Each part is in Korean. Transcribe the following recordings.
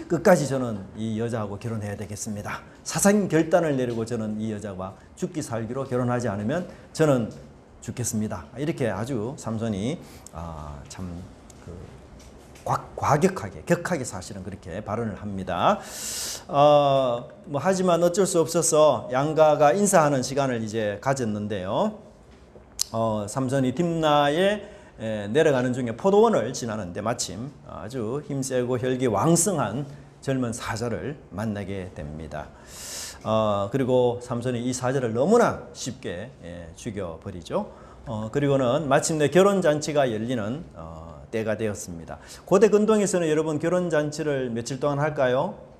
끝까지 저는 이 여자하고 결혼해야 되겠습니다. 사상 결단을 내리고 저는 이 여자와 죽기 살기로 결혼하지 않으면 저는 죽겠습니다. 이렇게 아주 삼손이 참 과격하게 격하게 사실은 그렇게 발언을 합니다. 하지만 어쩔 수 없어서 양가가 인사하는 시간을 이제 가졌는데요. 삼손이 딥나에 내려가는 중에 포도원을 지나는데 마침 아주 힘세고 혈기 왕성한 젊은 사자를 만나게 됩니다. 그리고 삼손이 이 사자를 너무나 쉽게 죽여버리죠. 그리고는 마침내 결혼잔치가 열리는 때가 되었습니다. 고대 근동에서는 여러분 결혼잔치를 며칠 동안 할까요?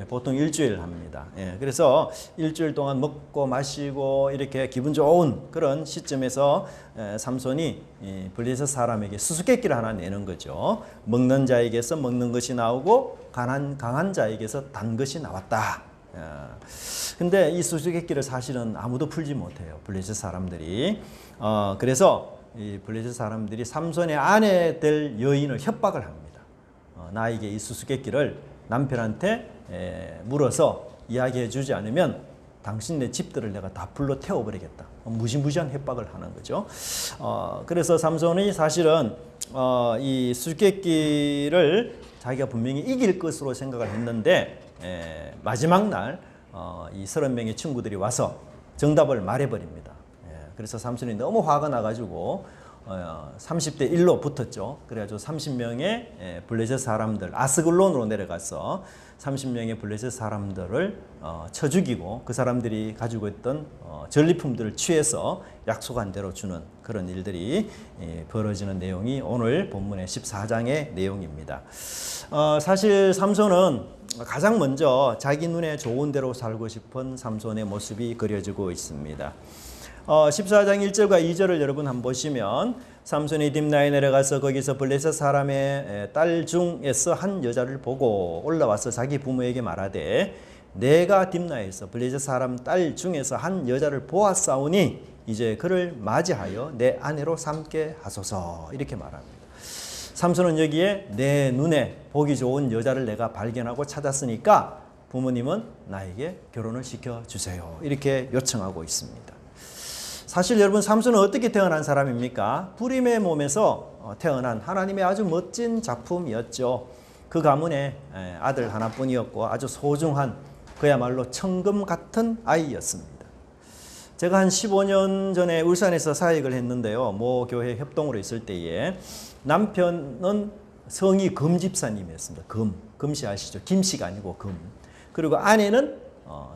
보통 일주일 합니다. 그래서 일주일 동안 먹고 마시고 이렇게 기분 좋은 그런 시점에서 삼손이 블레셋 사람에게 수수께끼를 하나 내는 거죠. 먹는 자에게서 먹는 것이 나오고 강한 자에게서 단 것이 나왔다. 근데 이 수수께끼를 사실은 아무도 풀지 못해요. 블레셋 사람들이. 그래서 이 블레셋 사람들이 삼손의 아내 될 여인을 협박을 합니다. 나에게 이 수수께끼를 남편한테 물어서 이야기해 주지 않으면 당신네 집들을 내가 다 불러 태워버리겠다. 무시무시한 협박을 하는 거죠. 그래서 삼손이 사실은 이 수수께끼를 자기가 분명히 이길 것으로 생각을 했는데 마지막 날 이 30명의 친구들이 와서 정답을 말해버립니다. 그래서 삼손이 너무 화가 나가지고 30대 1로 붙었죠. 그래가지고 30명의 블레셋 사람들 아스글론으로 내려가서 30명의 블레셋 사람들을 쳐 죽이고 그 사람들이 가지고 있던 전리품들을 취해서 약속한 대로 주는 그런 일들이 벌어지는 내용이 오늘 본문의 14장의 내용입니다. 사실 삼손은 가장 먼저 자기 눈에 좋은 대로 살고 싶은 삼손의 모습이 그려지고 있습니다. 14장 1절과 2절을 여러분 한번 보시면 삼손이 딥나에 내려가서 거기서 블레셋 사람의 딸 중에서 한 여자를 보고 올라와서 자기 부모에게 말하되 내가 딥나에서 블레셋 사람 딸 중에서 한 여자를 보았사오니 이제 그를 맞이하여 내 아내로 삼게 하소서 이렇게 말합니다. 삼손은 여기에 내 눈에 보기 좋은 여자를 내가 발견하고 찾았으니까 부모님은 나에게 결혼을 시켜주세요 이렇게 요청하고 있습니다. 사실 여러분 삼손은 어떻게 태어난 사람입니까? 불임의 몸에서 태어난 하나님의 아주 멋진 작품이었죠. 그 가문에 아들 하나뿐이었고 아주 소중한 그야말로 천금 같은 아이였습니다. 제가 한 15년 전에 울산에서 사역을 했는데요. 모 교회 협동으로 있을 때에 남편은 성이 금집사님이었습니다. 금씨 아시죠? 김씨가 아니고 금. 그리고 아내는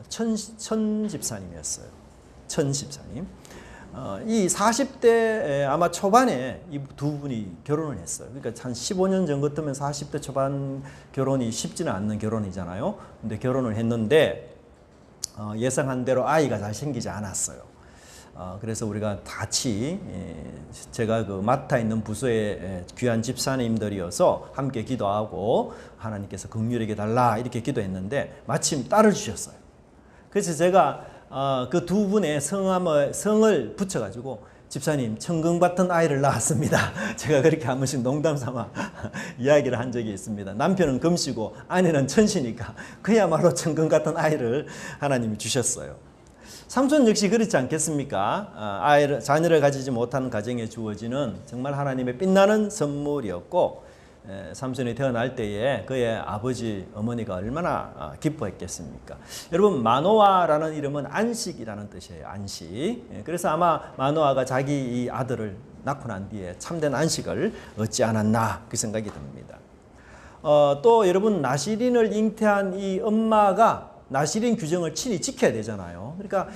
천집사님이었어요. 천집사님. 이 40대 아마 초반에 이 두 분이 결혼을 했어요. 그러니까 한 15년 전 같으면 40대 초반 결혼이 쉽지는 않는 결혼이잖아요. 근데 결혼을 했는데 예상한 대로 아이가 잘 생기지 않았어요. 그래서 우리가 같이 제가 그 맡아 있는 부서의 귀한 집사님들이어서 함께 기도하고 하나님께서 긍휼하게 달라 이렇게 기도했는데 마침 딸을 주셨어요. 그래서 제가 그 두 분의 성을 붙여가지고 집사님 천금 같은 아이를 낳았습니다. 제가 그렇게 한 번씩 농담 삼아 이야기를 한 적이 있습니다. 남편은 금씨고 아내는 천씨니까 그야말로 천금 같은 아이를 하나님이 주셨어요. 삼손 역시 그렇지 않겠습니까? 자녀를 가지지 못한 가정에 주어지는 정말 하나님의 빛나는 선물이었고 삼손이 태어날 때에 그의 아버지 어머니가 얼마나 기뻐했겠습니까? 여러분 마노아라는 이름은 안식이라는 뜻이에요. 안식. 그래서 아마 마노아가 자기 이 아들을 낳고 난 뒤에 참된 안식을 얻지 않았나 그 생각이 듭니다. 또 여러분 나시린을 잉태한 이 엄마가 나시린 규정을 친히 지켜야 되잖아요. 그러니까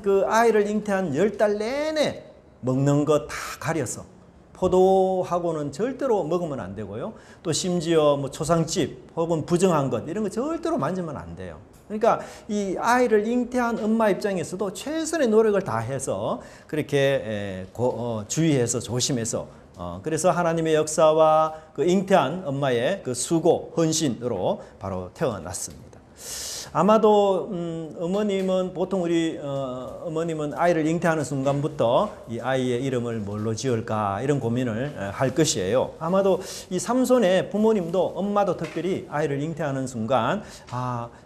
그 아이를 잉태한 10달 내내 먹는 거 다 가려서 포도하고는 절대로 먹으면 안 되고요. 또 심지어 뭐 초상집 혹은 부정한 것 이런 거 절대로 만지면 안 돼요. 그러니까 이 아이를 잉태한 엄마 입장에서도 최선의 노력을 다해서 그렇게 주의해서 조심해서 그래서 하나님의 역사와 그 잉태한 엄마의 그 수고 헌신으로 바로 태어났습니다. 아마도 어머님은 보통 우리 어머님은 아이를 잉태하는 순간부터 이 아이의 이름을 뭘로 지을까 이런 고민을 할 것이에요. 아마도 이 삼손의 부모님도 엄마도 특별히 아이를 잉태하는 순간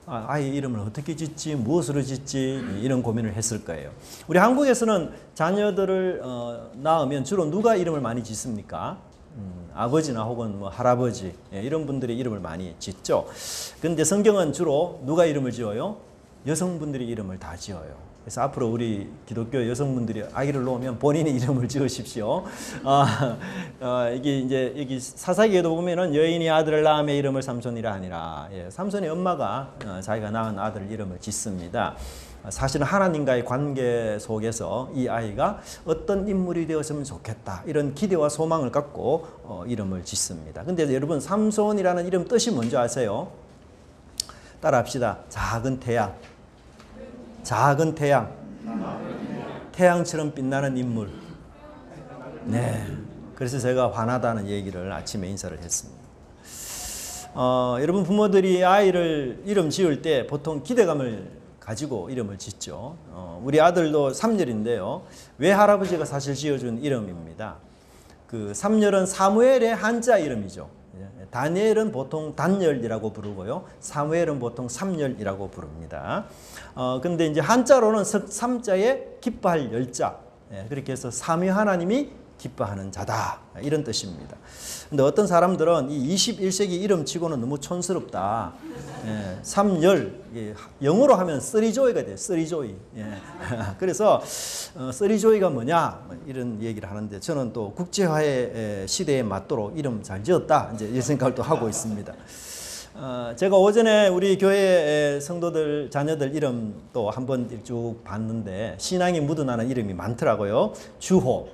아이 이름을 어떻게 짓지 무엇으로 짓지 이런 고민을 했을 거예요. 우리 한국에서는 자녀들을 낳으면 주로 누가 이름을 많이 짓습니까? 아버지나 혹은 뭐 할아버지 이런 분들이 이름을 많이 짓죠. 그런데 성경은 주로 누가 이름을 지어요? 여성분들이 이름을 다 지어요. 그래서 앞으로 우리 기독교 여성분들이 아기를 놓으면 본인이 이름을 지으십시오. 이게 이제 여기 사사기에도 보면은 여인이 아들을 낳음에 이름을 삼손이라 하니라. 삼손의 엄마가 자기가 낳은 아들 이름을 짓습니다. 사실은 하나님과의 관계 속에서 이 아이가 어떤 인물이 되었으면 좋겠다 이런 기대와 소망을 갖고 이름을 짓습니다. 근데 여러분 삼손이라는 이름 뜻이 뭔지 아세요? 따라합시다. 작은 태양. 작은 태양. 태양처럼 빛나는 인물. 네. 그래서 제가 환하다는 얘기를 아침에 인사를 했습니다. 여러분 부모들이 아이를 이름 지을 때 보통 기대감을 가지고 이름을 짓죠. 우리 아들도 삼열인데요. 외할아버지가 사실 지어준 이름입니다. 그 삼열은 사무엘의 한자 이름이죠. 다니엘은 보통 단열이라고 부르고요. 사무엘은 보통 삼열이라고 부릅니다. 근데 이제 한자로는 삼자에 기뻐할 열자. 그렇게 해서 삼위 하나님이 기뻐하는 자다. 이런 뜻입니다. 근데 어떤 사람들은 이 21세기 이름치고는 너무 촌스럽다. 삼열, 영어로 하면 쓰리조이가 돼요. 쓰리조이. 그래서 쓰리조이가 뭐냐 이런 얘기를 하는데 저는 또 국제화의 시대에 맞도록 이름 잘 지었다. 이제 이 생각을 또 하고 있습니다. 제가 오전에 우리 교회 성도들 자녀들 이름 또 한번 쭉 봤는데 신앙이 묻어나는 이름이 많더라고요. 주호,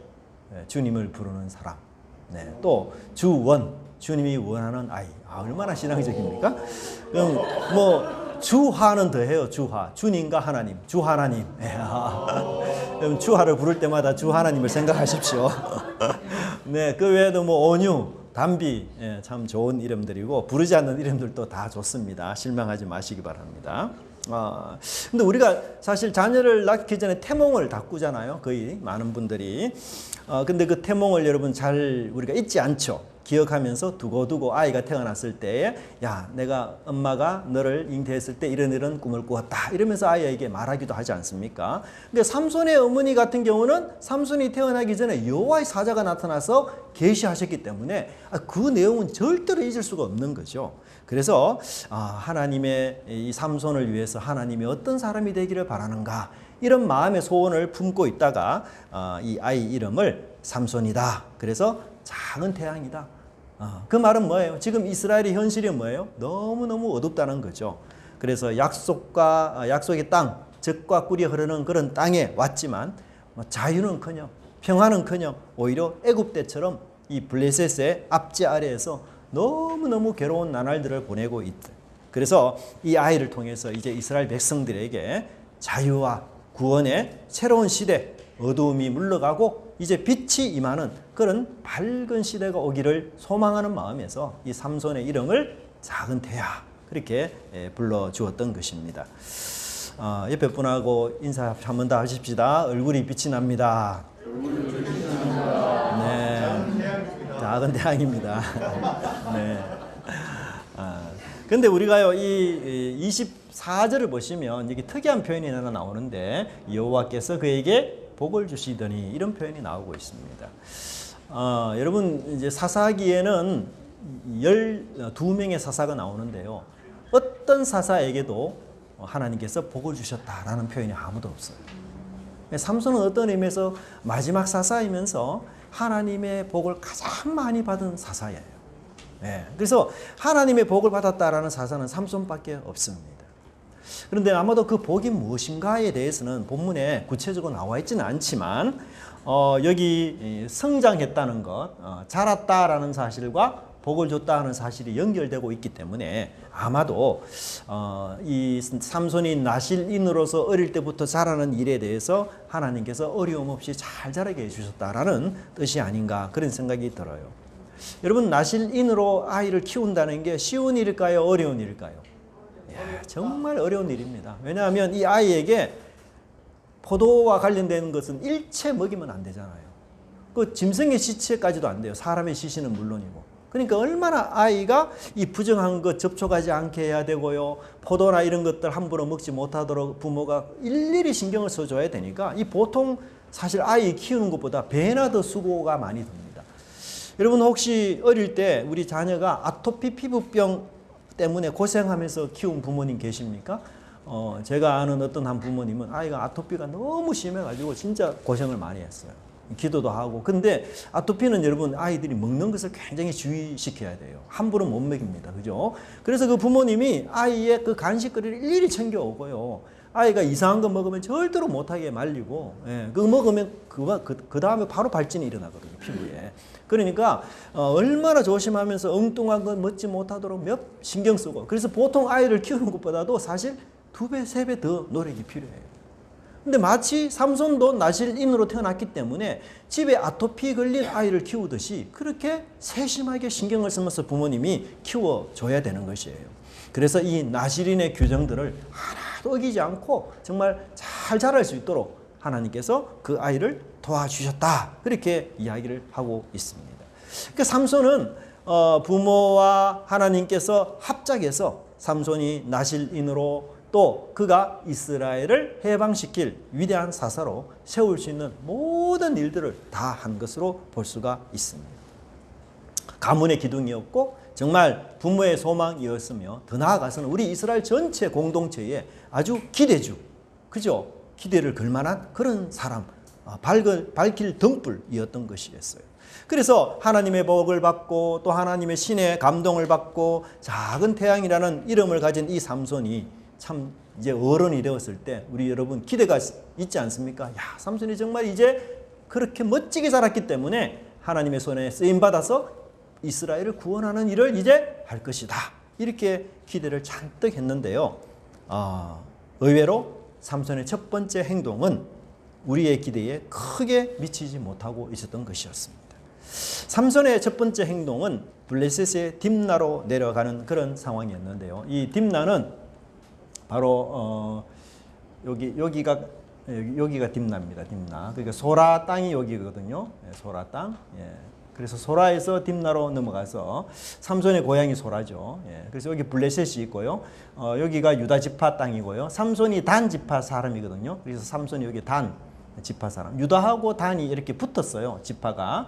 주님을 부르는 사람. 또 주원, 주님이 원하는 아이. 얼마나 신앙적입니까? 그럼 뭐 주하는 더해요. 주하, 주님과 하나님, 주 하나님. 그럼 주하를 부를 때마다 주 하나님을 생각하십시오. 네, 그 외에도 뭐 온유, 담비, 참 좋은 이름들이고 부르지 않는 이름들도 다 좋습니다. 실망하지 마시기 바랍니다. 근데 우리가 사실 자녀를 낳기 전에 태몽을 다 꾸잖아요. 거의 많은 분들이. 근데 그 태몽을 여러분 잘 우리가 잊지 않죠. 기억하면서 두고두고 아이가 태어났을 때에 야 내가 엄마가 너를 잉태했을 때 이런 꿈을 꾸었다 이러면서 아이에게 말하기도 하지 않습니까? 근데 삼손의 어머니 같은 경우는 삼손이 태어나기 전에 여호와의 사자가 나타나서 계시하셨기 때문에 그 내용은 절대로 잊을 수가 없는 거죠. 그래서 하나님의 이 삼손을 위해서 하나님이 어떤 사람이 되기를 바라는가 이런 마음의 소원을 품고 있다가 이 아이 이름을 삼손이다. 그래서 작은 태양이다. 그 말은 뭐예요? 지금 이스라엘의 현실이 뭐예요? 너무너무 어둡다는 거죠. 그래서 약속의 땅, 젖과 꿀이 흐르는 그런 땅에 왔지만 자유는커녕 평화는커녕 오히려 애굽 때처럼 이 블레셋의 압제 아래에서 너무너무 괴로운 나날들을 보내고 있다. 그래서 이 아이를 통해서 이제 이스라엘 백성들에게 자유와 구원의 새로운 시대, 어두움이 물러가고 이제 빛이 임하는 그런 밝은 시대가 오기를 소망하는 마음에서 이 삼손의 이름을 작은 태양 그렇게 불러주었던 것입니다. 옆에 분하고 인사 한 번 더 하십시다. 얼굴이 빛이 납니다. 네, 작은 태양입니다. 네. 근데 우리가요 이 24절을 보시면 여기 특이한 표현이 하나 나오는데 여호와께서 그에게 복을 주시더니 이런 표현이 나오고 있습니다. 여러분 이제 사사기에는 12명의 사사가 나오는데요. 어떤 사사에게도 하나님께서 복을 주셨다라는 표현이 아무도 없어요. 삼손은 어떤 의미에서 마지막 사사이면서 하나님의 복을 가장 많이 받은 사사예요. 그래서 하나님의 복을 받았다라는 사사는 삼손밖에 없습니다. 그런데 아마도 그 복이 무엇인가에 대해서는 본문에 구체적으로 나와 있지는 않지만 여기 성장했다는 것, 자랐다라는 사실과 복을 줬다는 사실이 연결되고 있기 때문에 아마도 이 삼손이 나실인으로서 어릴 때부터 자라는 일에 대해서 하나님께서 어려움 없이 잘 자라게 해주셨다라는 뜻이 아닌가 그런 생각이 들어요. 여러분 나실인으로 아이를 키운다는 게 쉬운 일일까요? 어려운 일일까요? 정말 어려운 일입니다. 왜냐하면 이 아이에게 포도와 관련된 것은 일체 먹이면 안 되잖아요. 그 짐승의 시체까지도 안 돼요. 사람의 시신은 물론이고. 그러니까 얼마나 아이가 이 부정한 것 접촉하지 않게 해야 되고요. 포도나 이런 것들 함부로 먹지 못하도록 부모가 일일이 신경을 써줘야 되니까 이 보통 사실 아이 키우는 것보다 배나 더 수고가 많이 듭니다. 여러분 혹시 어릴 때 우리 자녀가 아토피 피부병 때문에 고생하면서 키운 부모님 계십니까? 제가 아는 어떤 한 부모님은 아이가 아토피가 너무 심해가지고 진짜 고생을 많이 했어요. 기도도 하고. 근데 아토피는 여러분 아이들이 먹는 것을 굉장히 주의시켜야 돼요. 함부로 못 먹입니다. 그죠? 그래서 그 부모님이 아이의 그 간식거리를 일일이 챙겨오고요. 아이가 이상한 거 먹으면 절대로 못하게 말리고, 예, 그거 먹으면 그 다음에 바로 발진이 일어나거든요. 피부에. 그러니까 얼마나 조심하면서 엉뚱한 건 먹지 못하도록 몇 신경 쓰고. 그래서 보통 아이를 키우는 것보다도 사실 2배, 3배 더 노력이 필요해요. 근데 마치 삼손도 나실인으로 태어났기 때문에 집에 아토피 걸린 아이를 키우듯이 그렇게 세심하게 신경을 쓰면서 부모님이 키워줘야 되는 것이에요. 그래서 이 나실인의 규정들을 하나도 어기지 않고 정말 잘 자랄 수 있도록 하나님께서 그 아이를 도와주셨다. 그렇게 이야기를 하고 있습니다. 그러니까 삼손은 부모와 하나님께서 합작해서 삼손이 나실인으로 또 그가 이스라엘을 해방시킬 위대한 사사로 세울 수 있는 모든 일들을 다 한 것으로 볼 수가 있습니다. 가문의 기둥이었고 정말 부모의 소망이었으며 더 나아가서는 우리 이스라엘 전체 공동체의 아주 기대주, 그죠? 기대를 걸만한 그런 사람, 밝힐 등불이었던 것이었어요. 그래서 하나님의 복을 받고 또 하나님의 신의 감동을 받고 작은 태양이라는 이름을 가진 이 삼손이 참 이제 어른이 되었을 때 우리 여러분 기대가 있지 않습니까? 야, 삼손이 정말 이제 그렇게 멋지게 자랐기 때문에 하나님의 손에 쓰임 받아서 이스라엘을 구원하는 일을 이제 할 것이다. 이렇게 기대를 잔뜩 했는데요. 의외로 삼손의 첫 번째 행동은 우리의 기대에 크게 미치지 못하고 있었던 것이었습니다. 삼손의 첫 번째 행동은 블레셋의 딥나로 내려가는 그런 상황이었는데요. 이 딥나는 바로 여기가 딥나입니다. 딥나. 그러니까 소라 땅이 여기거든요. 소라 땅. 예. 그래서 소라에서 딥나로 넘어가서 삼손의 고향이 소라죠. 예. 그래서 여기 블레셋이 있고요. 여기가 유다 지파 땅이고요. 삼손이 단 지파 사람이거든요. 그래서 삼손이 여기 단 지파 사람. 유다하고 단이 이렇게 붙었어요. 지파가.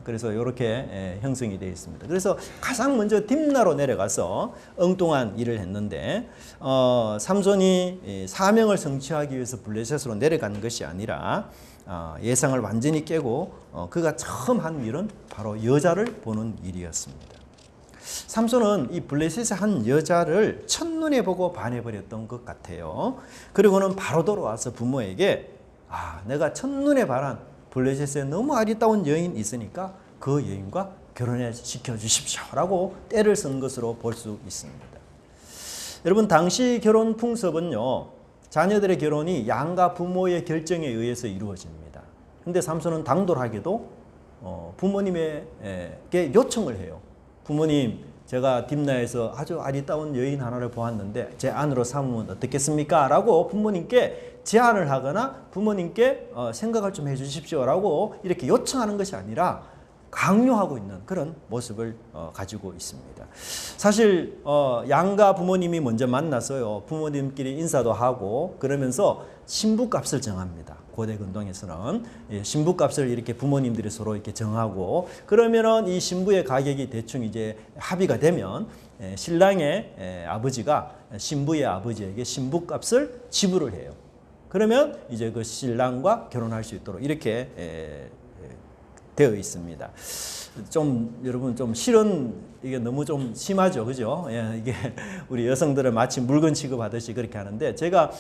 그래서 이렇게 형성이 되어 있습니다. 그래서 가장 먼저 딥나로 내려가서 엉뚱한 일을 했는데 삼손이 사명을 성취하기 위해서 블레셋으로 내려간 것이 아니라 예상을 완전히 깨고 그가 처음 한 일은 바로 여자를 보는 일이었습니다. 삼손은 이 블레셋의 한 여자를 첫눈에 보고 반해버렸던 것 같아요. 그리고는 바로 돌아와서 부모에게 내가 첫눈에 반한 블레셋에 너무 아리따운 여인이 있으니까 그 여인과 결혼시켜 주십시오 라고 때를 쓴 것으로 볼 수 있습니다. 여러분 당시 결혼 풍습은요, 자녀들의 결혼이 양가 부모의 결정에 의해서 이루어집니다. 근데 삼손은 당돌하게도 부모님에게 요청을 해요. 부모님, 제가 딥나에서 아주 아리따운 여인 하나를 보았는데 제 아내로 삼으면 어떻겠습니까? 라고 부모님께 제안을 하거나 부모님께 생각을 좀 해주십시오 라고 이렇게 요청하는 것이 아니라 강요하고 있는 그런 모습을 가지고 있습니다. 사실 양가 부모님이 먼저 만나서요, 부모님끼리 인사도 하고 그러면서 신부값을 정합니다. 고대 근동에서는 신부값을 이렇게 부모님들이 서로 이렇게 정하고 그러면은 이 신부의 가격이 대충 이제 합의가 되면 신랑의 아버지가 신부의 아버지에게 신부값을 지불을 해요. 그러면 이제 그 신랑과 결혼할 수 있도록 이렇게 되어 있습니다. 좀 여러분 좀 실은 이게 너무 좀 심하죠, 그죠? 이게 우리 여성들은 마치 물건 취급하듯이 그렇게 하는데 제가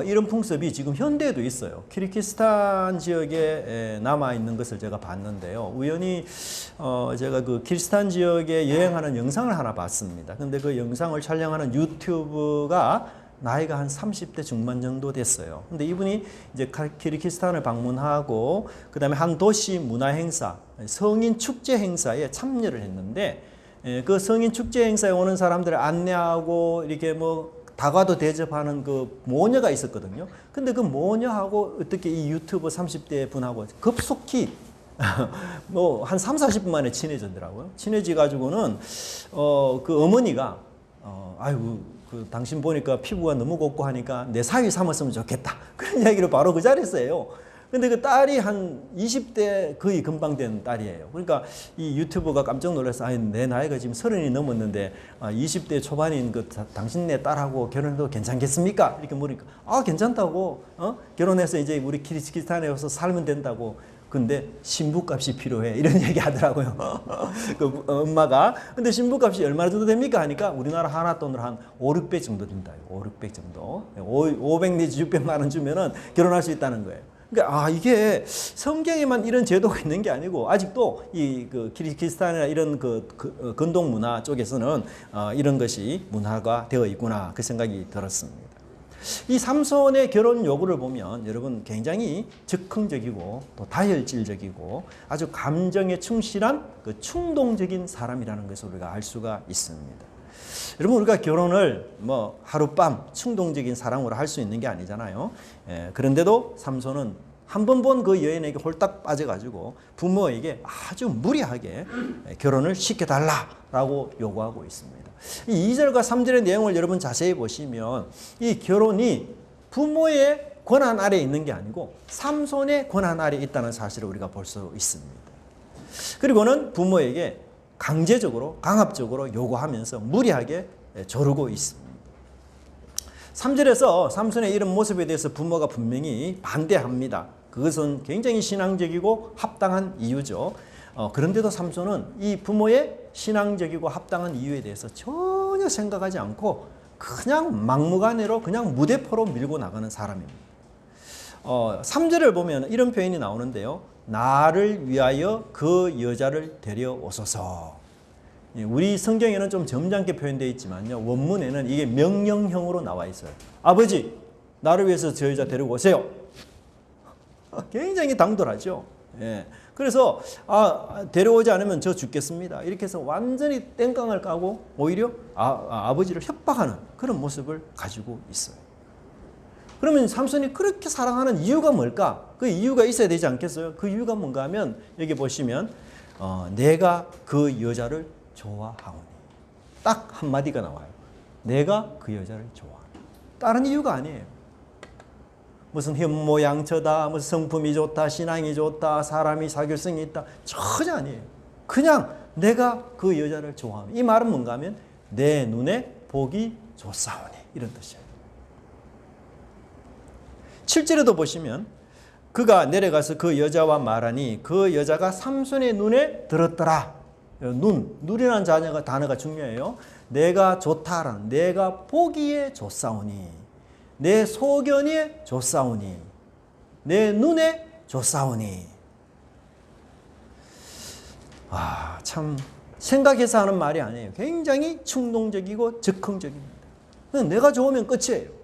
이런 풍습이 지금 현대에도 있어요. 키르기스탄 지역에 남아 있는 것을 제가 봤는데요. 우연히 제가 그 키르기스탄 지역에 여행하는 영상을 하나 봤습니다. 근데 그 영상을 촬영하는 유튜브가 나이가 한 30대 중반 정도 됐어요. 근데 이분이 이제 키르기스탄을 방문하고 그다음에 한 도시 문화 행사, 성인 축제 행사에 참여를 했는데 그 성인 축제 행사에 오는 사람들을 안내하고 이렇게 뭐 다과도 대접하는 그 모녀가 있었거든요. 근데 그 모녀하고 어떻게 이 유튜버 30대 분하고 급속히 뭐 한 3, 40분 만에 친해졌더라고요. 친해져 가지고는 그 어머니가 아이고 그 당신 보니까 피부가 너무 곱고 하니까 내 사위 삼았으면 좋겠다. 그런 이야기를 바로 그 자리에서 해요. 근데 그 딸이 한 20대 거의 금방 된 딸이에요. 그러니까 이 유튜버가 깜짝 놀라서 아니 내 나이가 지금 30이 넘었는데 20대 초반인 그 당신네 딸하고 결혼해도 괜찮겠습니까? 이렇게 물으니까 괜찮다고 결혼해서 이제 우리 키르기스탄에 와서 살면 된다고. 근데 신부값이 필요해 이런 얘기 하더라고요. 그 엄마가. 근데 신부값이 얼마나 정도 됩니까 하니까 우리나라 하나 돈으로 한 5, 600 정도 든다. 5, 600 정도. 500 내지 600만 원 주면은 결혼할 수 있다는 거예요. 그러니까 이게 성경에만 이런 제도가 있는 게 아니고 아직도 이 그 키르기스탄이나 이런 그 건동 문화 쪽에서는 이런 것이 문화가 되어 있구나 그 생각이 들었습니다. 이 삼손의 결혼 요구를 보면 여러분 굉장히 즉흥적이고 또 다혈질적이고 아주 감정에 충실한 그 충동적인 사람이라는 것을 우리가 알 수가 있습니다. 여러분 우리가 결혼을 뭐 하룻밤 충동적인 사랑으로 할 수 있는 게 아니잖아요. 그런데도 삼손은 한 번 본 그 여인에게 홀딱 빠져가지고 부모에게 아주 무리하게 결혼을 시켜달라라고 요구하고 있습니다. 이 2절과 3절의 내용을 여러분 자세히 보시면 이 결혼이 부모의 권한 아래에 있는 게 아니고 삼손의 권한 아래에 있다는 사실을 우리가 볼 수 있습니다. 그리고는 부모에게 강제적으로 강압적으로 요구하면서 무리하게 조르고 있습니다. 3절에서 삼손의 이런 모습에 대해서 부모가 분명히 반대합니다. 그것은 굉장히 신앙적이고 합당한 이유죠. 그런데도 삼손은 이 부모의 신앙적이고 합당한 이유에 대해서 전혀 생각하지 않고 그냥 막무가내로 그냥 무대포로 밀고 나가는 사람입니다. 3절을 보면 이런 표현이 나오는데요. 나를 위하여 그 여자를 데려오소서. 우리 성경에는 좀 점잖게 표현되어 있지만요. 원문에는 이게 명령형으로 나와 있어요. 아버지, 나를 위해서 저 여자 데려오세요. 굉장히 당돌하죠. 그래서 데려오지 않으면 저 죽겠습니다. 이렇게 해서 완전히 땡깡을 까고 오히려 아버지를 협박하는 그런 모습을 가지고 있어요. 그러면 삼손이 그렇게 사랑하는 이유가 뭘까? 그 이유가 있어야 되지 않겠어요? 그 이유가 뭔가 하면 여기 보시면 내가 그 여자를 좋아하오니. 딱 한마디가 나와요. 내가 그 여자를 좋아하니. 다른 이유가 아니에요. 무슨 현모양처다, 무슨 성품이 좋다, 신앙이 좋다, 사람이 사교성이 있다. 전혀 아니에요. 그냥 내가 그 여자를 좋아하니. 이 말은 뭔가 하면 내 눈에 복이 좋사오니. 이런 뜻이에요. 7절에도 보시면 그가 내려가서 그 여자와 말하니 그 여자가 삼손의 눈에 들었더라. 눈이라는 단어가 중요해요. 내가 좋다라는, 내가 보기에 좋사오니, 내 소견에 좋사오니, 내 눈에 좋사오니. 참 생각해서 하는 말이 아니에요. 굉장히 충동적이고 즉흥적입니다. 내가 좋으면 끝이에요.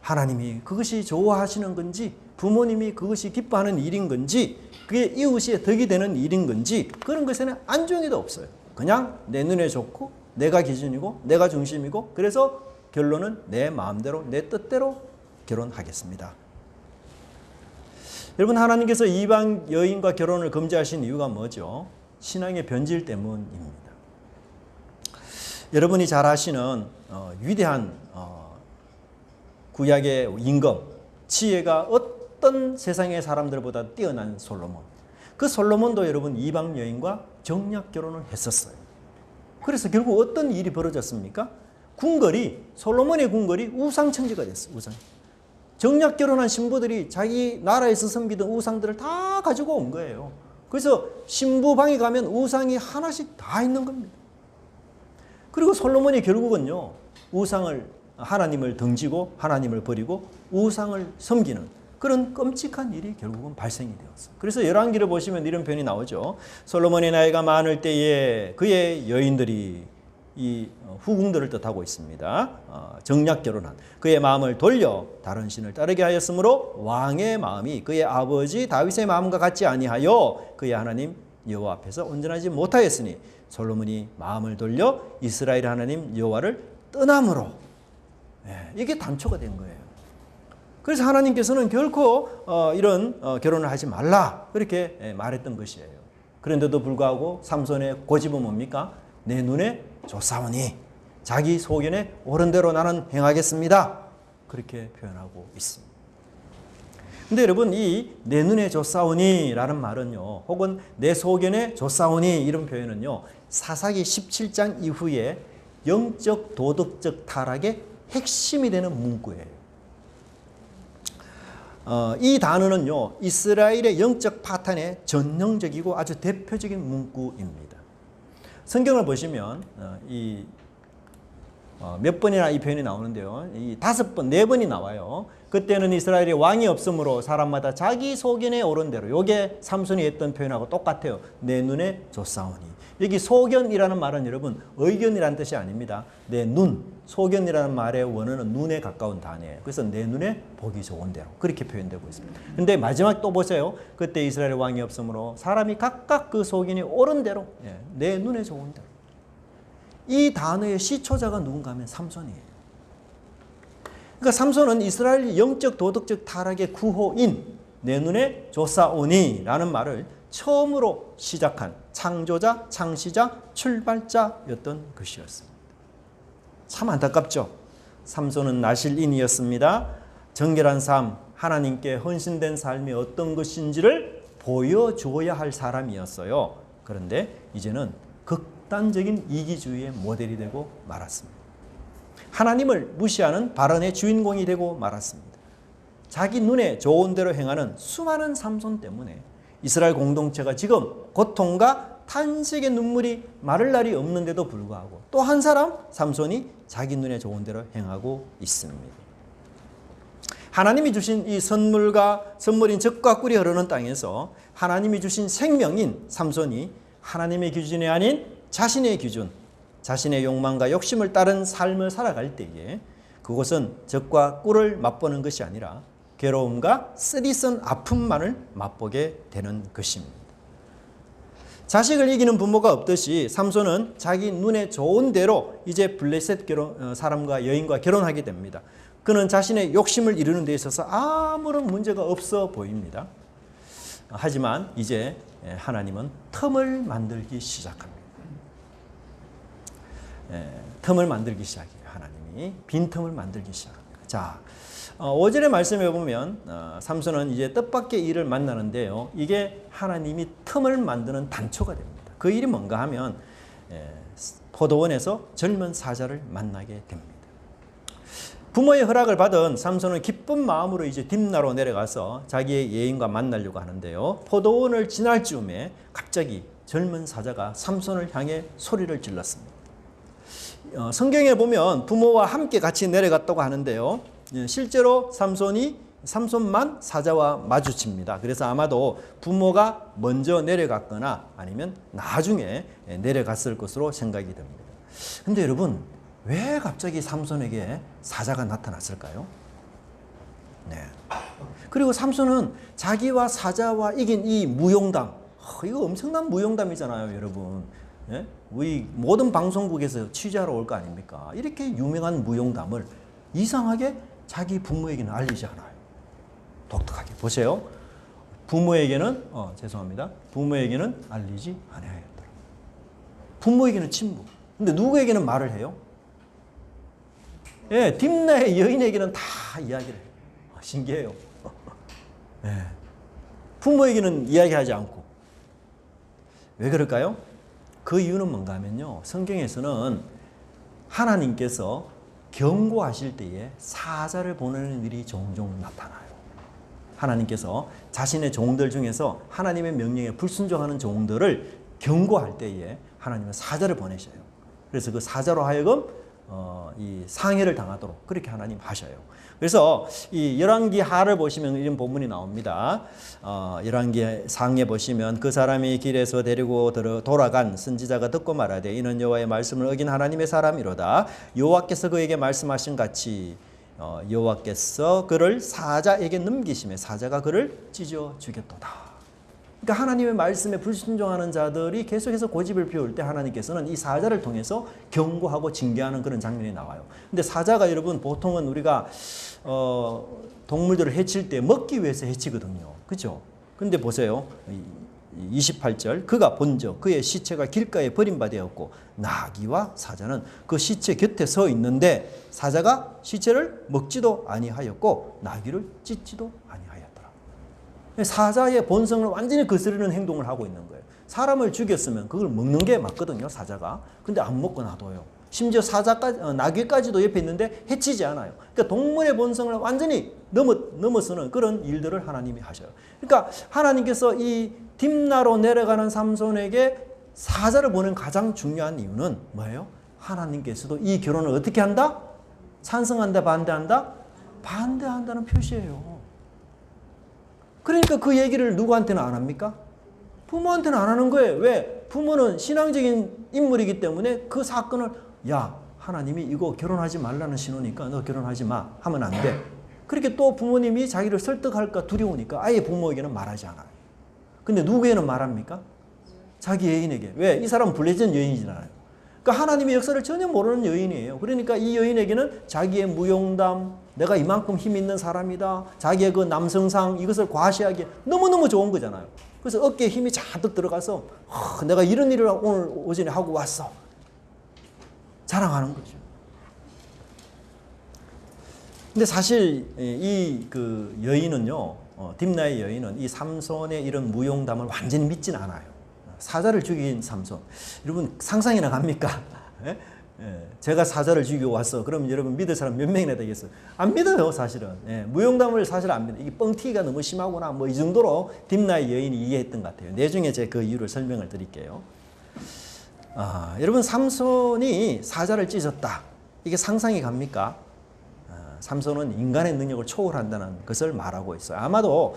하나님이 그것이 좋아하시는 건지, 부모님이 그것이 기뻐하는 일인 건지, 그게 이웃이 덕이 되는 일인 건지 그런 것에는 안중에도 없어요. 그냥 내 눈에 좋고 내가 기준이고 내가 중심이고, 그래서 결론은 내 마음대로 내 뜻대로 결혼하겠습니다. 여러분, 하나님께서 이방 여인과 결혼을 금지하신 이유가 뭐죠? 신앙의 변질 때문입니다. 여러분이 잘 아시는 위대한 구약의 임금, 지혜가 어떤 세상의 사람들보다 뛰어난 솔로몬. 그 솔로몬도 여러분 이방 여인과 정략 결혼을 했었어요. 그래서 결국 어떤 일이 벌어졌습니까? 솔로몬의 궁궐이 우상천지가 됐어요. 정략 결혼한 신부들이 자기 나라에서 섬기던 우상들을 다 가지고 온 거예요. 그래서 신부 방에 가면 우상이 하나씩 다 있는 겁니다. 그리고 솔로몬이 결국은요, 하나님을 등지고 하나님을 버리고 우상을 섬기는 그런 끔찍한 일이 결국은 발생이 되었어요. 그래서 열왕기를 보시면 이런 표현이 나오죠. 솔로몬의 나이가 많을 때에 그의 여인들이 이 후궁들을 뜻하고 있습니다. 정략 결혼한 그의 마음을 돌려 다른 신을 따르게 하였으므로 왕의 마음이 그의 아버지 다윗의 마음과 같지 아니하여 그의 하나님 여호와 앞에서 온전하지 못하였으니 솔로몬이 마음을 돌려 이스라엘 하나님 여호와를 떠남으로. 이게 단초가 된 거예요. 그래서 하나님께서는 결코 이런 결혼을 하지 말라 그렇게 말했던 것이에요. 그런데도 불구하고 삼손의 고집은 뭡니까? 내 눈에 좋사오니 자기 소견에 옳은 대로 나는 행하겠습니다. 그렇게 표현하고 있습니다. 근데 여러분, 이 내 눈에 좋사오니 라는 말은요, 혹은 내 소견에 좋사오니 이런 표현은요, 사사기 17장 이후에 영적 도덕적 타락의 핵심이 되는 문구예요. 이 단어는요, 이스라엘의 영적 파탄의 전형적이고 아주 대표적인 문구입니다. 성경을 보시면 몇 번이나 이 표현이 나오는데요. 이 5번, 4번이 나와요. 그때는 이스라엘에 왕이 없으므로 사람마다 자기 소견에 옳은 대로. 이게 삼손이 했던 표현하고 똑같아요. 내 눈에 좋사오니. 여기 소견이라는 말은 여러분 의견이라는 뜻이 아닙니다. 내 눈, 소견이라는 말의 원어는 눈에 가까운 단어예요. 그래서 내 눈에 보기 좋은 대로 그렇게 표현되고 있습니다. 근데 마지막 또 보세요. 그때 이스라엘 왕이 없으므로 사람이 각각 그 소견이 옳은 대로, 내 눈에 좋은 대로. 이 단어의 시초자가 누군가 하면 삼손이에요. 그러니까 삼손은 이스라엘 영적 도덕적 타락의 구호인 내 눈에 좋사오니 라는 말을 처음으로 시작한 창조자, 창시자, 출발자였던 것이었습니다. 참 안타깝죠. 삼손은 나실인이었습니다. 정결한 삶, 하나님께 헌신된 삶이 어떤 것인지를 보여줘야 할 사람이었어요. 그런데 이제는 극단적인 이기주의의 모델이 되고 말았습니다. 하나님을 무시하는 발언의 주인공이 되고 말았습니다. 자기 눈에 좋은 대로 행하는 수많은 삼손 때문에 이스라엘 공동체가 지금 고통과 탄식의 눈물이 마를 날이 없는데도 불구하고 또 한 사람 삼손이 자기 눈에 좋은 대로 행하고 있습니다. 하나님이 주신 이 선물인 젖과 꿀이 흐르는 땅에서 하나님이 주신 생명인 삼손이 하나님의 기준이 아닌 자신의 기준, 자신의 욕망과 욕심을 따른 삶을 살아갈 때에 그것은 젖과 꿀을 맛보는 것이 아니라 괴로움과 쓰디쓴 아픔만을 맛보게 되는 것입니다. 자식을 이기는 부모가 없듯이 삼손은 자기 눈에 좋은 대로 이제 블레셋 사람과 여인과 결혼하게 됩니다. 그는 자신의 욕심을 이루는 데 있어서 아무런 문제가 없어 보입니다. 하지만 이제 하나님은 틈을 만들기 시작합니다. 틈을 만들기 시작해요. 하나님이 빈틈을 만들기 시작합니다. 자, 5절의 말씀에 보면 삼손은 이제 뜻밖의 일을 만나는데요. 이게 하나님이 틈을 만드는 단초가 됩니다. 그 일이 뭔가 하면 포도원에서 젊은 사자를 만나게 됩니다. 부모의 허락을 받은 삼손은 기쁜 마음으로 이제 딥나로 내려가서 자기의 예인과 만나려고 하는데요. 포도원을 지날 즈음에 갑자기 젊은 사자가 삼손을 향해 소리를 질렀습니다. 성경에 보면 부모와 함께 같이 내려갔다고 하는데요. 실제로 삼손만 사자와 마주칩니다. 그래서 아마도 부모가 먼저 내려갔거나 아니면 나중에 내려갔을 것으로 생각이 됩니다. 근데 여러분, 왜 갑자기 삼손에게 사자가 나타났을까요? 네. 그리고 삼손은 자기와 사자와 이긴 이 무용담, 이거 엄청난 무용담이잖아요, 여러분. 네? 우리 모든 방송국에서 취재하러 올 거 아닙니까? 이렇게 유명한 무용담을 이상하게 자기 부모에게는 알리지 않아요. 독특하게. 보세요. 부모에게는 부모에게는 알리지 아니하였더라. 부모에게는 침묵. 근데 누구에게는 말을 해요? 딥나의 여인에게는 다 이야기를 해요. 신기해요. 부모에게는 이야기하지 않고. 왜 그럴까요? 그 이유는 뭔가 하면요. 성경에서는 하나님께서 경고하실 때에 사자를 보내는 일이 종종 나타나요. 하나님께서 자신의 종들 중에서 하나님의 명령에 불순종하는 종들을 경고할 때에 하나님은 사자를 보내셔요. 그래서 그 사자로 하여금 이 상해를 당하도록 그렇게 하나님 하셔요. 그래서 이 열왕기 하를 보시면 이런 본문이 나옵니다. 열왕기 상에 보시면 그 사람이 길에서 데리고 돌아간 선지자가 듣고 말하되 이는 여호와의 말씀을 어긴 하나님의 사람이로다. 여호와께서 그에게 말씀하신 같이 여호와께서 그를 사자에게 넘기심에 사자가 그를 찢어 죽였도다. 그러니까 하나님의 말씀에 불순종하는 자들이 계속해서 고집을 피울 때 하나님께서는 이 사자를 통해서 경고하고 징계하는 그런 장면이 나와요. 근데 사자가 여러분 보통은 우리가 동물들을 해칠 때 먹기 위해서 해치거든요. 그죠? 근데 보세요. 28절 그가 본적 그의 시체가 길가에 버림받았고 나귀와 사자는 그 시체 곁에 서 있는데 사자가 시체를 먹지도 아니하였고 나귀를 찢지도 아니하였더라. 사자의 본성을 완전히 거스르는 행동을 하고 있는 거예요. 사람을 죽였으면 그걸 먹는 게 맞거든요, 사자가. 근데 안 먹고 놔둬요. 심지어 사자까지, 나귀까지도 옆에 있는데 해치지 않아요. 그러니까 동물의 본성을 완전히 넘어서는 그런 일들을 하나님이 하셔요. 그러니까 하나님께서 이 딥나로 내려가는 삼손에게 사자를 보낸 가장 중요한 이유는 뭐예요? 하나님께서도 이 결혼을 어떻게 한다? 찬성한다, 반대한다? 반대한다는 표시예요. 그러니까 그 얘기를 누구한테는 안 합니까? 부모한테는 안 하는 거예요. 왜? 부모는 신앙적인 인물이기 때문에 그 사건을 야, 하나님이 이거 결혼하지 말라는 신호니까 너 결혼하지 마 하면 안 돼. 그렇게 또 부모님이 자기를 설득할까 두려우니까 아예 부모에게는 말하지 않아요. 근데 누구에게는 말합니까? 자기 여인에게. 왜? 이 사람은 불례전 여인이잖아요. 그러니까 하나님의 역사를 전혀 모르는 여인이에요. 그러니까 이 여인에게는 자기의 무용담, 내가 이만큼 힘 있는 사람이다, 자기의 그 남성상 이것을 과시하기에 너무너무 좋은 거잖아요. 그래서 어깨에 힘이 잔뜩 들어가서 내가 이런 일을 오늘 오전에 하고 왔어. 자랑하는 거죠. 근데 사실 이 그 여인은요, 딥나의 여인은 이 삼손의 이런 무용담을 완전히 믿진 않아요. 사자를 죽인 삼손. 여러분 상상이나 갑니까? 예? 예. 제가 사자를 죽이고 왔어. 그럼 여러분 믿을 사람 몇 명이나 되겠어요? 안 믿어요, 사실은. 예. 무용담을 사실 안 믿어요. 이게 뻥튀기가 너무 심하구나. 뭐 이 정도로 딥나의 여인이 이해했던 것 같아요. 나중에 제가 그 이유를 설명을 드릴게요. 여러분 삼손이 사자를 찢었다. 이게 상상이 갑니까? 삼손은 인간의 능력을 초월한다는 것을 말하고 있어요. 아마도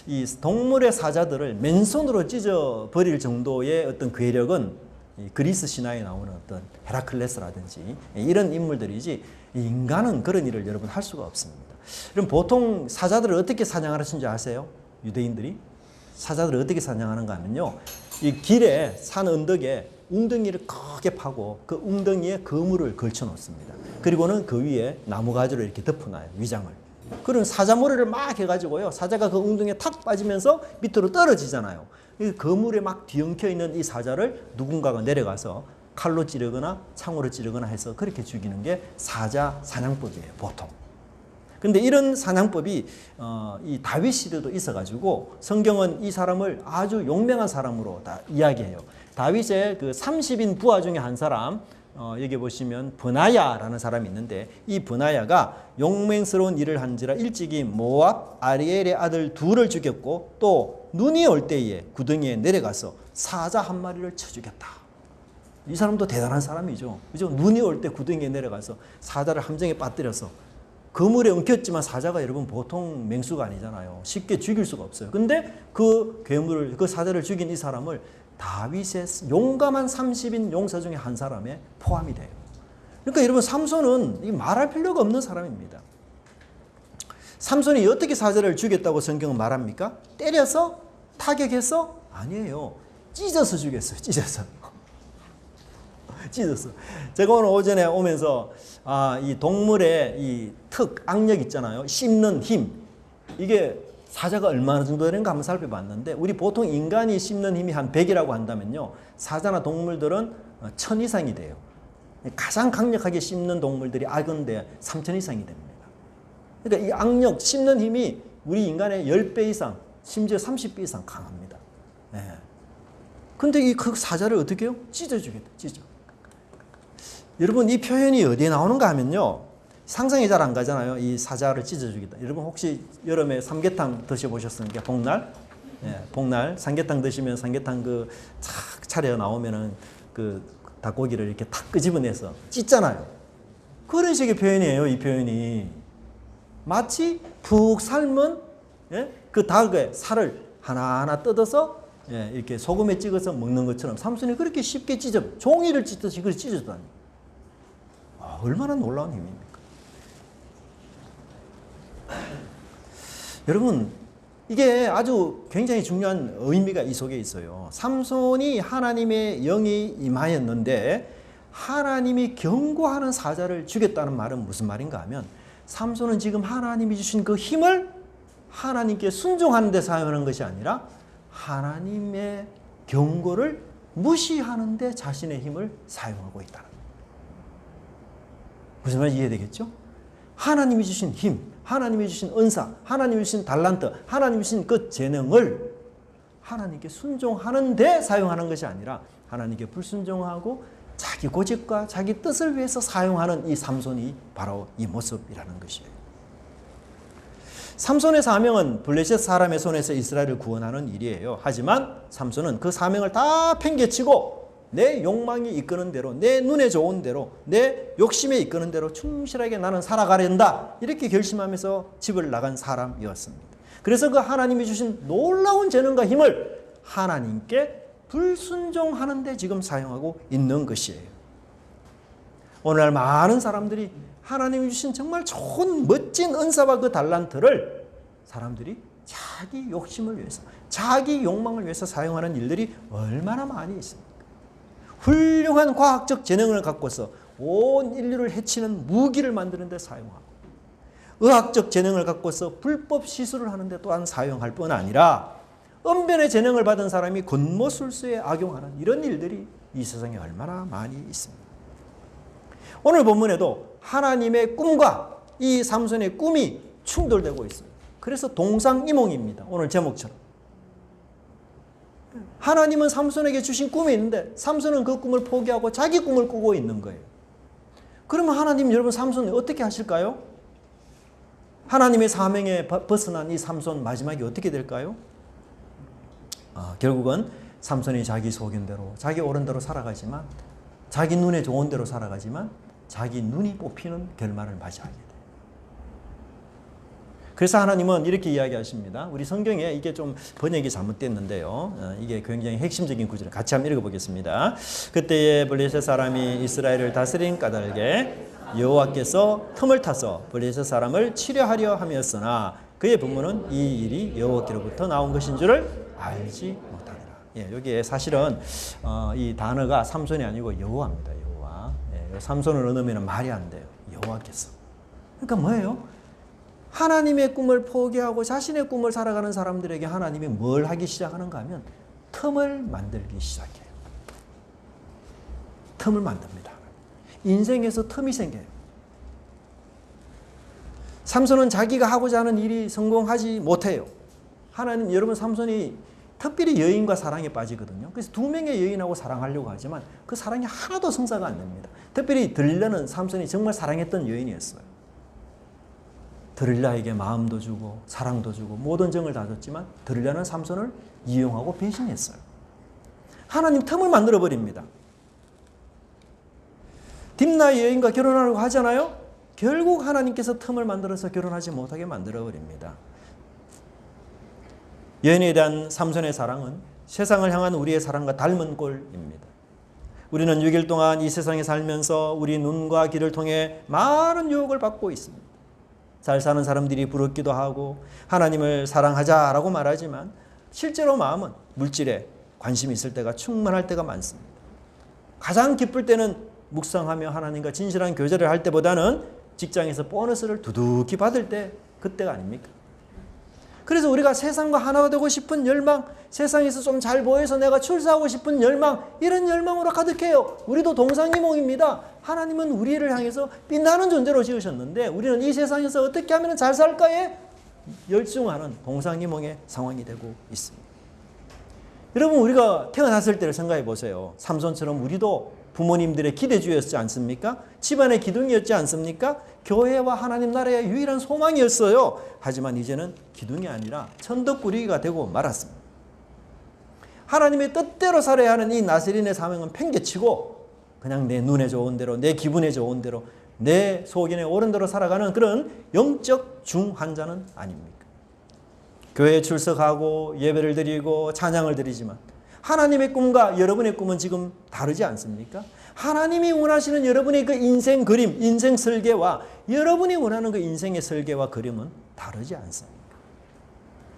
이 동물의 사자들을 맨손으로 찢어버릴 정도의 어떤 괴력은 이 그리스 신화에 나오는 어떤 헤라클레스라든지 이런 인물들이지 인간은 그런 일을 여러분 할 수가 없습니다. 그럼 보통 사자들을 어떻게 사냥하시는지 아세요? 유대인들이? 사자들을 어떻게 사냥하는가 하면요. 이 길에 산 언덕에 웅덩이를 크게 파고 그 웅덩이에 그물을 걸쳐 놓습니다. 그리고는 그 위에 나무가지로 이렇게 덮어놔요. 위장을. 그런 사자머리를 막 해가지고요. 사자가 그 웅덩이에 탁 빠지면서 밑으로 떨어지잖아요. 이 그물에 막 뒤엉켜 있는 이 사자를 누군가가 내려가서 칼로 찌르거나 창으로 찌르거나 해서 그렇게 죽이는 게 사자 사냥법이에요. 보통. 근데 이런 사냥법이 이 다윗 시대도 있어가지고 성경은 이 사람을 아주 용맹한 사람으로 다 이야기해요. 다윗의 그 30인 부하 중에 한 사람, 여기 보시면 브나야라는 사람이 있는데 이 브나야가 용맹스러운 일을 한지라 일찍이 모압 아리엘의 아들 둘을 죽였고 또 눈이 올 때에 구덩이에 내려가서 사자 한 마리를 쳐 죽였다. 이 사람도 대단한 사람이죠. 그죠? 눈이 올 때 구덩이에 내려가서 사자를 함정에 빠뜨려서 그물에 엉켰지만 사자가 여러분 보통 맹수가 아니잖아요. 쉽게 죽일 수가 없어요. 근데 그 괴물을, 그 사자를 죽인 이 사람을 다윗의 용감한 30인 용사 중에 한 사람에 포함이 돼요. 그러니까 여러분 삼손은 말할 필요가 없는 사람입니다. 삼손이 어떻게 사자를 죽였다고 성경은 말합니까? 때려서? 타격해서? 아니에요. 찢어서 죽였어요. 찢어서. 찢었어. 제가 오늘 오전에 오면서 이 동물의 이 악력 있잖아요. 씹는 힘. 이게 사자가 얼마나 정도 되는가 한번 살펴봤는데 우리 보통 인간이 씹는 힘이 한 100이라고 한다면요. 사자나 동물들은 1000 이상이 돼요. 가장 강력하게 씹는 동물들이 악어인데 3000 이상이 됩니다. 그러니까 이 악력, 씹는 힘이 우리 인간의 10배 이상, 심지어 30배 이상 강합니다. 네. 근데 이 그 사자를 어떻게 해요? 찢어주겠다. 찢어. 여러분 이 표현이 어디에 나오는가 하면요. 상상이 잘 안 가잖아요. 이 사자를 찢어주겠다. 여러분 혹시 여름에 삼계탕 드셔보셨습니까? 복날? 예, 복날 삼계탕 드시면 삼계탕 그 착 차려 나오면은 그 닭고기를 이렇게 탁 끄집어내서 찢잖아요. 그런 식의 표현이에요. 이 표현이 마치 푹 삶은 그 닭의 살을 하나하나 뜯어서 이렇게 소금에 찍어서 먹는 것처럼 삼손이 그렇게 쉽게 찢어 종이를 찢듯이 그렇게 찢어다니. 얼마나 놀라운 힘입니까? 여러분 이게 아주 굉장히 중요한 의미가 이 속에 있어요. 삼손이 하나님의 영이 임하였는데 하나님이 경고하는 사자를 죽였다는 말은 무슨 말인가 하면 삼손은 지금 하나님이 주신 그 힘을 하나님께 순종하는 데 사용하는 것이 아니라 하나님의 경고를 무시하는 데 자신의 힘을 사용하고 있다는 거예요. 무슨 말인지 이해되겠죠? 하나님이 주신 힘, 하나님이 주신 은사, 하나님이 주신 달란트, 하나님이 주신 그 재능을 하나님께 순종하는 데 사용하는 것이 아니라 하나님께 불순종하고 자기 고집과 자기 뜻을 위해서 사용하는 이 삼손이 바로 이 모습이라는 것이에요. 삼손의 사명은 블레셋 사람의 손에서 이스라엘을 구원하는 일이에요. 하지만 삼손은 그 사명을 다 팽개치고 내 욕망이 이끄는 대로, 내 눈에 좋은 대로, 내 욕심에 이끄는 대로 충실하게 나는 살아가련다 이렇게 결심하면서 집을 나간 사람이었습니다. 그래서 그 하나님이 주신 놀라운 재능과 힘을 하나님께 불순종하는 데 지금 사용하고 있는 것이에요. 오늘날 많은 사람들이 하나님이 주신 정말 좋은 멋진 은사와 그 달란트를 사람들이 자기 욕심을 위해서, 자기 욕망을 위해서 사용하는 일들이 얼마나 많이 있습니까? 훌륭한 과학적 재능을 갖고서 온 인류를 해치는 무기를 만드는 데 사용하고, 의학적 재능을 갖고서 불법 시술을 하는 데 또한 사용할 뿐 아니라 언변의 재능을 받은 사람이 권모술수에 악용하는 이런 일들이 이 세상에 얼마나 많이 있습니다. 오늘 본문에도 하나님의 꿈과 이 삼손의 꿈이 충돌되고 있어요. 그래서 동상이몽입니다. 오늘 제목처럼. 하나님은 삼손에게 주신 꿈이 있는데 삼손은 그 꿈을 포기하고 자기 꿈을 꾸고 있는 거예요. 그러면 하나님 여러분 삼손이 어떻게 하실까요? 하나님의 사명에 벗어난 이 삼손 마지막이 어떻게 될까요? 결국은 삼손이 자기 소견대로 자기 옳은 대로 살아가지만 자기 눈에 좋은 대로 살아가지만 자기 눈이 뽑히는 결말을 맞이하게 돼요. 그래서 하나님은 이렇게 이야기하십니다. 우리 성경에 이게 좀 번역이 잘못됐는데요. 이게 굉장히 핵심적인 구절을 같이 한번 읽어보겠습니다. 그때에 블레셋 사람이 이스라엘을 다스린 까닭에 여호와께서 틈을 타서 블레셋 사람을 치려하려 함이었으나 그의 부모는 이 일이 여호와께로부터 나온 것인 줄을 알지 못하니라. 여기에 사실은 이 단어가 삼손이 아니고 여호와입니다. 여호와. 삼손을 얻으면 말이 안 돼요. 여호와께서. 그러니까 뭐예요? 하나님의 꿈을 포기하고 자신의 꿈을 살아가는 사람들에게 하나님이 뭘 하기 시작하는가 하면 틈을 만들기 시작해요. 틈을 만듭니다. 인생에서 틈이 생겨요. 삼손은 자기가 하고자 하는 일이 성공하지 못해요. 하나님, 여러분 삼손이 특별히 여인과 사랑에 빠지거든요. 그래서 두 명의 여인하고 사랑하려고 하지만 그 사랑이 하나도 성사가 안 됩니다. 특별히 들릴라는 삼손이 정말 사랑했던 여인이었어요. 들릴라에게 마음도 주고 사랑도 주고 모든 정을 다 줬지만 들릴라는 삼손을 이용하고 배신했어요. 하나님 틈을 만들어 버립니다. 딥나의 여인과 결혼하려고 하잖아요. 결국 하나님께서 틈을 만들어서 결혼하지 못하게 만들어 버립니다. 여인에 대한 삼손의 사랑은 세상을 향한 우리의 사랑과 닮은 꼴입니다. 우리는 6일 동안 이 세상에 살면서 우리 눈과 귀를 통해 많은 유혹을 받고 있습니다. 잘 사는 사람들이 부럽기도 하고 하나님을 사랑하자라고 말하지만 실제로 마음은 물질에 관심이 있을 때가 충만할 때가 많습니다. 가장 기쁠 때는 묵상하며 하나님과 진실한 교제를 할 때보다는 직장에서 보너스를 두둑히 받을 때 그때가 아닙니까? 그래서 우리가 세상과 하나가 되고 싶은 열망, 세상에서 좀 잘 보여서 내가 출세하고 싶은 열망, 이런 열망으로 가득해요. 우리도 동상이몽입니다. 하나님은 우리를 향해서 빛나는 존재로 지으셨는데 우리는 이 세상에서 어떻게 하면 잘 살까에 열중하는 동상이몽의 상황이 되고 있습니다. 여러분, 우리가 태어났을 때를 생각해 보세요. 삼손처럼 우리도 부모님들의 기대주였지 않습니까? 집안의 기둥이었지 않습니까? 교회와 하나님 나라의 유일한 소망이었어요. 하지만 이제는 기둥이 아니라 천덕꾸러기가 되고 말았습니다. 하나님의 뜻대로 살아야 하는 이 나세린의 사명은 팽개치고 그냥 내 눈에 좋은 대로, 내 기분에 좋은 대로, 내 소견에 옳은 대로 살아가는 그런 영적 중환자는 아닙니까? 교회에 출석하고 예배를 드리고 찬양을 드리지만 하나님의 꿈과 여러분의 꿈은 지금 다르지 않습니까? 하나님이 원하시는 여러분의 그 인생 그림, 인생 설계와 여러분이 원하는 그 인생의 설계와 그림은 다르지 않습니까?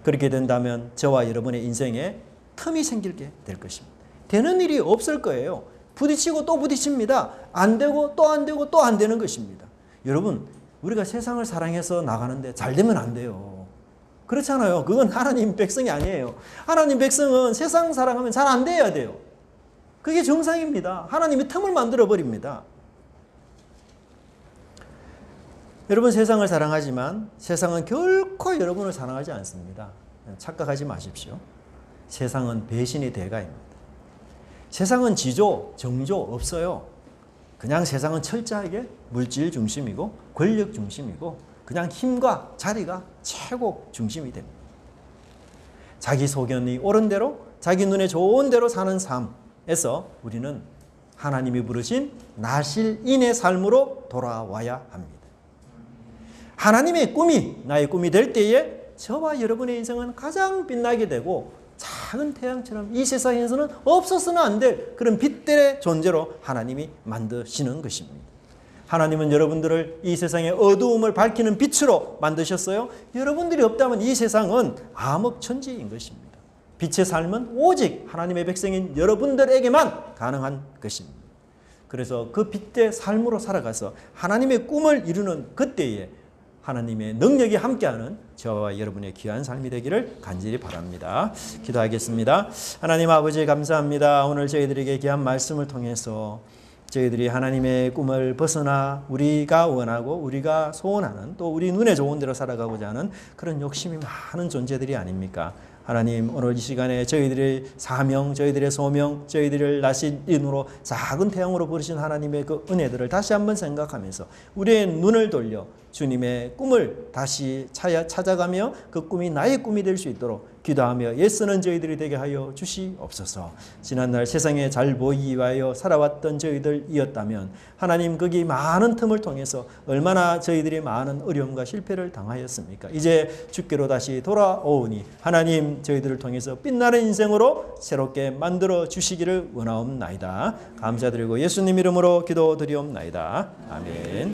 그렇게 된다면 저와 여러분의 인생에 틈이 생기게 될 것입니다. 되는 일이 없을 거예요. 부딪히고 또 부딪힙니다. 안 되고 또 안 되고 또 안 되는 것입니다. 여러분, 우리가 세상을 사랑해서 나가는데 잘 되면 안 돼요. 그렇잖아요. 그건 하나님 백성이 아니에요. 하나님 백성은 세상 사랑하면 잘 안 돼야 돼요. 그게 정상입니다. 하나님이 틈을 만들어 버립니다. 여러분, 세상을 사랑하지만 세상은 결코 여러분을 사랑하지 않습니다. 착각하지 마십시오. 세상은 배신의 대가입니다. 세상은 지조, 정조 없어요. 그냥 세상은 철저하게 물질 중심이고 권력 중심이고 그냥 힘과 자리가 최고 중심이 됩니다. 자기 소견이 옳은 대로 자기 눈에 좋은 대로 사는 삶에서 우리는 하나님이 부르신 나실인의 삶으로 돌아와야 합니다. 하나님의 꿈이 나의 꿈이 될 때에 저와 여러분의 인생은 가장 빛나게 되고 작은 태양처럼 이 세상에서는 없어서는 안 될 그런 빛들의 존재로 하나님이 만드시는 것입니다. 하나님은 여러분들을 이 세상의 어두움을 밝히는 빛으로 만드셨어요. 여러분들이 없다면 이 세상은 암흑천지인 것입니다. 빛의 삶은 오직 하나님의 백성인 여러분들에게만 가능한 것입니다. 그래서 그 빛의 삶으로 살아가서 하나님의 꿈을 이루는 그때에 하나님의 능력이 함께하는 저와 여러분의 귀한 삶이 되기를 간절히 바랍니다. 기도하겠습니다. 하나님 아버지 감사합니다. 오늘 저희들에게 귀한 말씀을 통해서 저희들이 하나님의 꿈을 벗어나 우리가 원하고 우리가 소원하는 또 우리 눈에 좋은 대로 살아가고자 하는 그런 욕심이 많은 존재들이 아닙니까? 하나님, 오늘 이 시간에 저희들의 사명, 저희들의 소명, 저희들을 나신인으로 작은 태양으로 부르신 하나님의 그 은혜들을 다시 한번 생각하면서 우리의 눈을 돌려 주님의 꿈을 다시 찾아가며 그 꿈이 나의 꿈이 될 수 있도록 기도하며 애쓰는 저희들이 되게 하여 주시옵소서. 지난날 세상에 잘 보이기 위하여 살아왔던 저희들이었다면 하나님, 거기 많은 틈을 통해서 얼마나 저희들이 많은 어려움과 실패를 당하였습니까? 이제 주께로 다시 돌아오니 하나님, 저희들을 통해서 빛나는 인생으로 새롭게 만들어 주시기를 원하옵나이다. 감사드리고 예수님 이름으로 기도드리옵나이다. 아멘.